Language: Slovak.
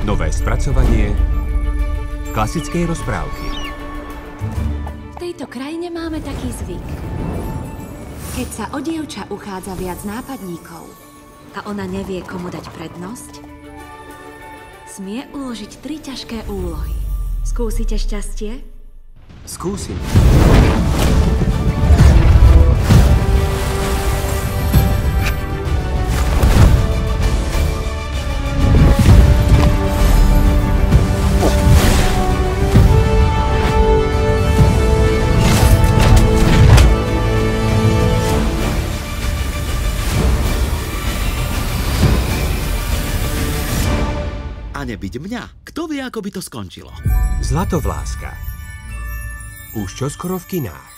Nové spracovanie klasickej rozprávky. V tejto krajine máme taký zvyk. Keď sa o dievča uchádza viac nápadníkov a ona nevie, komu dať prednosť, smie uložiť 3 ťažké úlohy. Skúsite šťastie? Skúsim. A nebyť mňa, kto vie, ako by to skončilo? Zlatovláska. Už čoskoro v kinách.